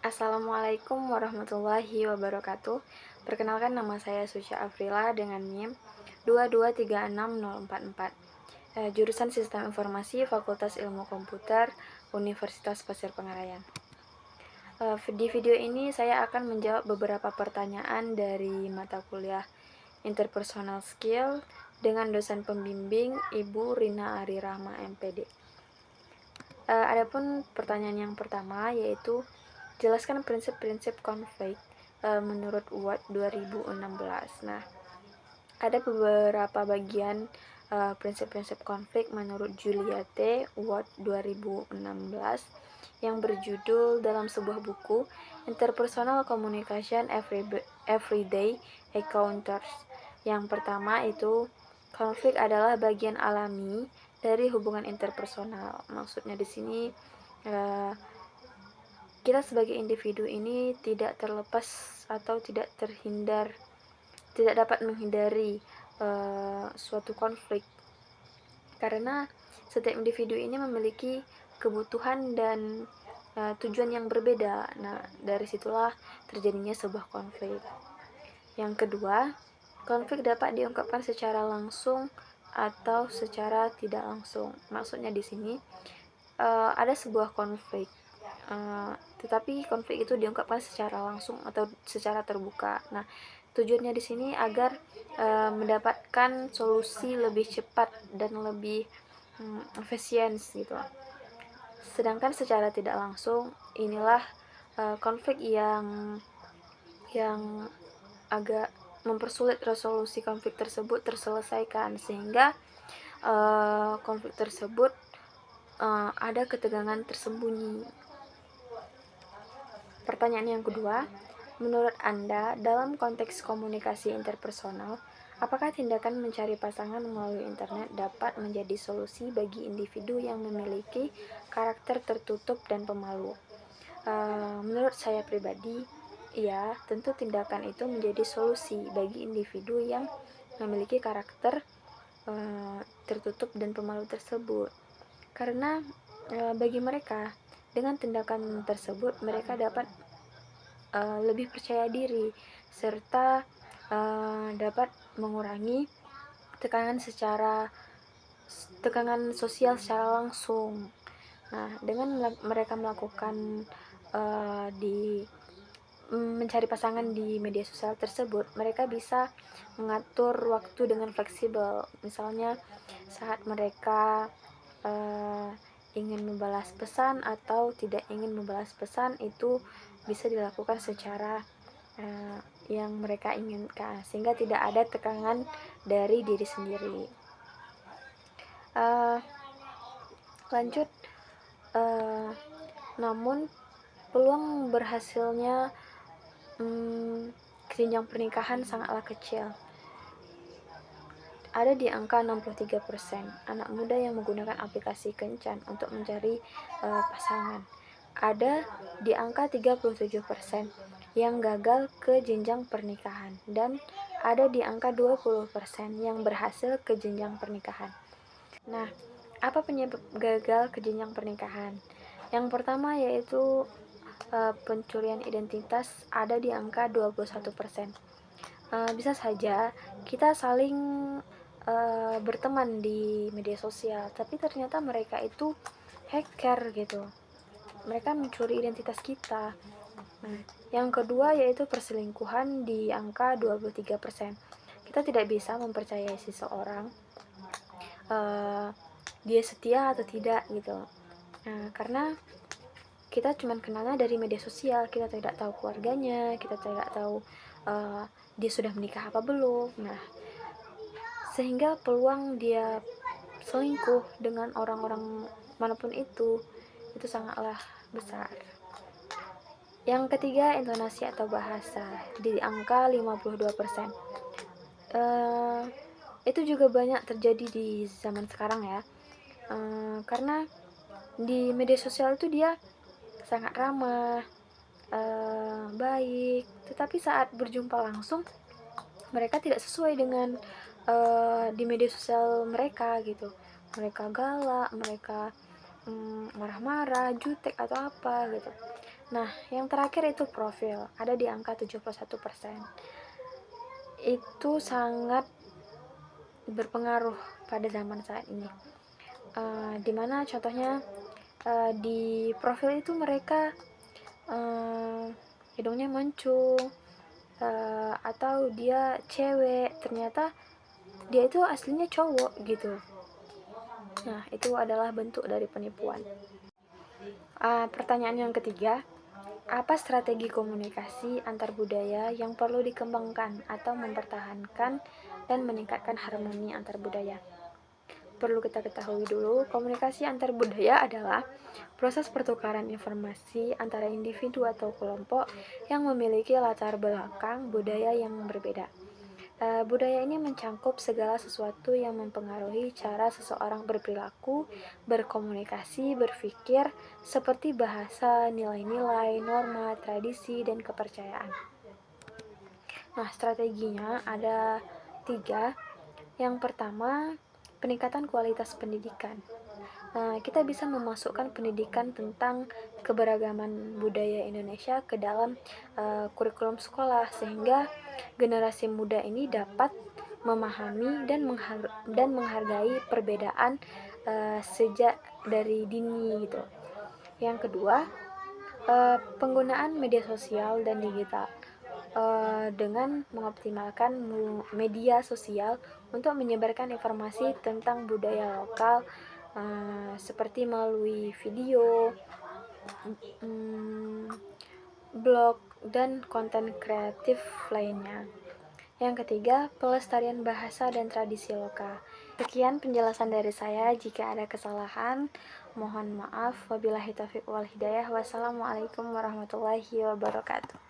Assalamualaikum warahmatullahi wabarakatuh. Perkenalkan, nama saya Susya Afrila dengan NIM 2236044. Jurusan Sistem Informasi, Fakultas Ilmu Komputer, Universitas Pasir Pengarayan. Di video ini saya akan menjawab beberapa pertanyaan dari mata kuliah Interpersonal Skill dengan dosen pembimbing Ibu Rina Arirahma MPD. Adapun pertanyaan yang pertama yaitu jelaskan prinsip-prinsip konflik menurut Watt 2016. Nah, ada beberapa bagian prinsip-prinsip konflik menurut Julia T. Watt 2016 yang berjudul dalam sebuah buku Interpersonal Communication Everyday Encounters. Yang pertama itu konflik adalah bagian alami dari hubungan interpersonal. Maksudnya di sini kita sebagai individu ini tidak terlepas atau tidak dapat menghindari suatu konflik, karena setiap individu ini memiliki kebutuhan dan tujuan yang berbeda. Nah, dari situlah terjadinya sebuah konflik. Yang kedua, konflik dapat diungkapkan secara langsung atau secara tidak langsung. Maksudnya di sini ada sebuah konflik, tetapi konflik itu diungkapkan secara langsung atau secara terbuka. Nah, tujuannya di sini agar mendapatkan solusi lebih cepat dan lebih efisien gitu. Sedangkan secara tidak langsung inilah konflik yang agak mempersulit resolusi konflik tersebut terselesaikan, sehingga konflik tersebut ada ketegangan tersembunyi. Pertanyaan yang kedua, menurut Anda dalam konteks komunikasi interpersonal, apakah tindakan mencari pasangan melalui internet dapat menjadi solusi bagi individu yang memiliki karakter tertutup dan pemalu? Menurut saya pribadi, iya, tentu tindakan itu menjadi solusi bagi individu yang memiliki karakter tertutup dan pemalu tersebut. Karena bagi mereka, dengan tindakan tersebut mereka dapat lebih percaya diri serta dapat mengurangi tekanan sosial secara langsung. Nah, dengan mereka melakukan mencari pasangan di media sosial tersebut, mereka bisa mengatur waktu dengan fleksibel. Misalnya saat mereka ingin membalas pesan atau tidak ingin membalas pesan, itu bisa dilakukan secara yang mereka inginkan, sehingga tidak ada tekanan dari diri sendiri. Lanjut, namun peluang berhasilnya jenjang pernikahan sangatlah kecil. Ada di angka 63% anak muda yang menggunakan aplikasi kencan untuk mencari pasangan. Ada di angka 37% yang gagal ke jenjang pernikahan, dan ada di angka 20% yang berhasil ke jenjang pernikahan. Nah, apa penyebab gagal ke jenjang pernikahan? Yang pertama yaitu pencurian identitas, ada di angka 21%. Bisa saja kita saling berteman di media sosial, tapi ternyata mereka itu hacker gitu. Mereka mencuri identitas kita. Nah, yang kedua yaitu perselingkuhan, di angka 23%. Kita tidak bisa mempercayai seseorang dia setia atau tidak gitu. Nah, karena kita cuma kenalnya dari media sosial, kita tidak tahu keluarganya, kita tidak tahu dia sudah menikah apa belum. Nah, sehingga peluang dia selingkuh dengan orang-orang manapun itu sangatlah besar. Yang ketiga, intonasi atau bahasa, di angka 52%. Itu juga banyak terjadi di zaman sekarang ya, karena di media sosial itu dia sangat ramah, baik, tetapi saat berjumpa langsung mereka tidak sesuai dengan di media sosial mereka gitu. Mereka galak, mereka marah-marah, jutek atau apa gitu. Nah, yang terakhir itu profil, ada di angka 71%. Itu sangat berpengaruh pada zaman saat ini. Dimana contohnya di profil itu mereka hidungnya mancung, atau dia cewek, ternyata dia itu aslinya cowok gitu. Nah, itu adalah bentuk dari penipuan. Pertanyaan yang ketiga, apa strategi komunikasi antar budaya yang perlu dikembangkan atau mempertahankan dan meningkatkan harmoni antar budaya? Perlu kita ketahui dulu, komunikasi antar budaya adalah proses pertukaran informasi antara individu atau kelompok yang memiliki latar belakang budaya yang berbeda. Budaya ini mencakup segala sesuatu yang mempengaruhi cara seseorang berperilaku, berkomunikasi, berpikir, seperti bahasa, nilai-nilai, norma, tradisi, dan kepercayaan. Nah, strateginya ada 3. Yang pertama, peningkatan kualitas pendidikan. Kita bisa memasukkan pendidikan tentang keberagaman budaya Indonesia ke dalam kurikulum sekolah, sehingga generasi muda ini dapat memahami dan menghargai perbedaan sejak dari dini gitu. Yang kedua, penggunaan media sosial dan digital, dengan mengoptimalkan media sosial untuk menyebarkan informasi tentang budaya lokal, seperti melalui video, blog, dan konten kreatif lainnya. Yang ketiga, pelestarian bahasa dan tradisi lokal. Sekian penjelasan dari saya. Jika ada kesalahan, mohon maaf. Wabillahi taufiq wal hidayah. Wassalamualaikum warahmatullahi wabarakatuh.